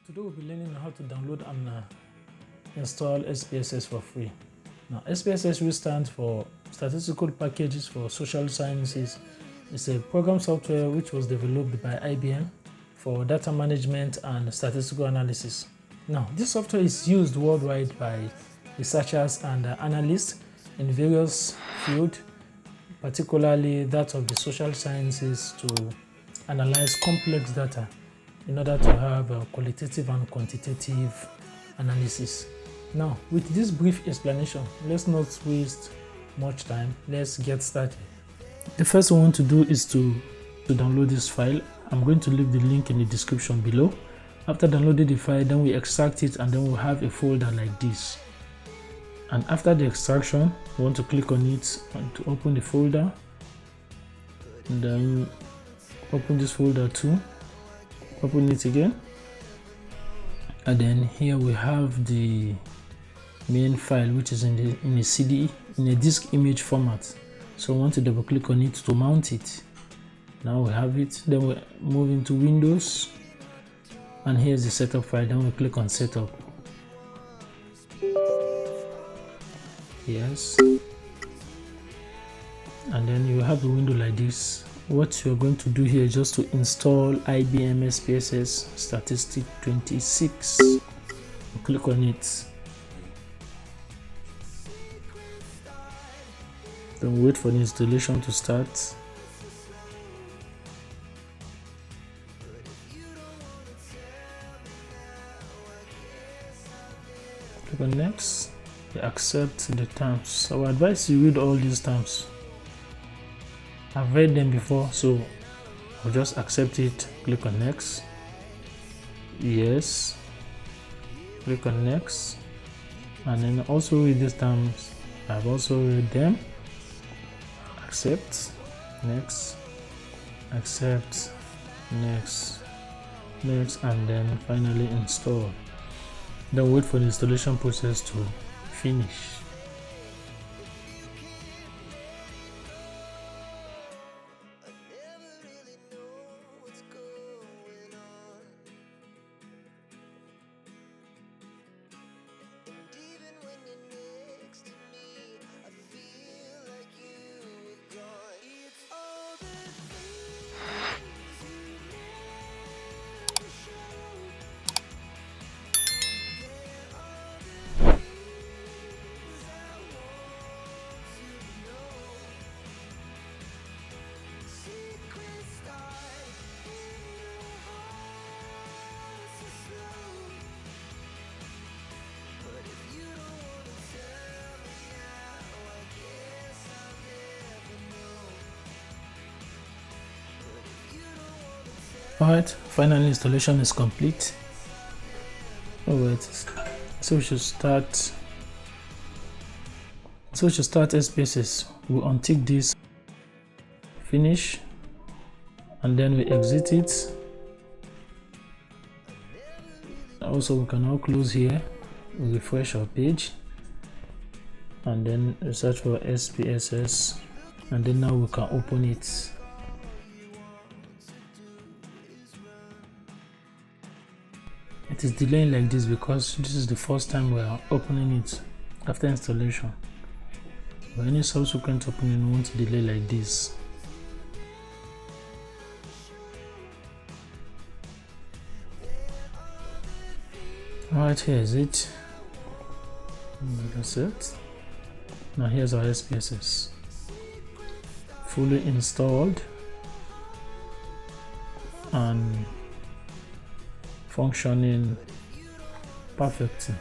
Today we'll be learning how to download and install SPSS for free. Now, SPSS will stand for Statistical Packages for Social Sciences. It's a program software which was developed by IBM for data management and statistical analysis. Now, this software is used worldwide by researchers and analysts in various fields, particularly that of the social sciences, to analyze complex data in order to have a qualitative and quantitative analysis. Now, with this brief explanation, let's not waste much time. Let's get started. The first thing we want to do is to download this file. I'm going to leave the link in the description below. After downloading the file, then we extract it and then we'll have a folder like this. And after the extraction, we want to click on it and to open the folder. And then open this folder too. Open it again. And then here we have the main file, which is in a CD, in a disk image format. So we want to double click on it to mount it. Now we have it. Then we move into Windows. And here's the setup file. Then we click on setup. Yes. And then you have a window like this. What you're going to do here is just to install IBM SPSS Statistic 26. Click on it. Then wait for the installation to start. Click on next. Accept the terms. I would advise you read all these terms. I've read them before, so I'll just accept it. Click on next. Yes. Click on next. And then also read these terms. I've also read them. Accept. Next. Accept. Next. Next. And then finally install. Then wait for the installation process to finish. Alright, final installation is complete. Alright, so we should start. SPSS. We'll untick this, finish, and then we exit it. Also, we can now close here. We refresh our page, and then we search for SPSS, and then now we can open it. It is delaying like this because this is the first time we are opening it after installation. But any subsequent opening won't delay like this. Alright, here is it. That's it. Now here's our SPSS. Fully installed and functioning perfectly.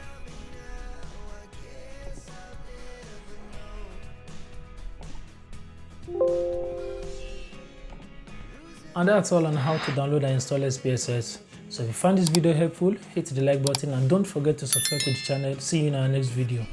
And that's all on how to download and install SPSS. So if you found this video helpful, hit the like button and don't forget to subscribe to the channel. See you in our next video.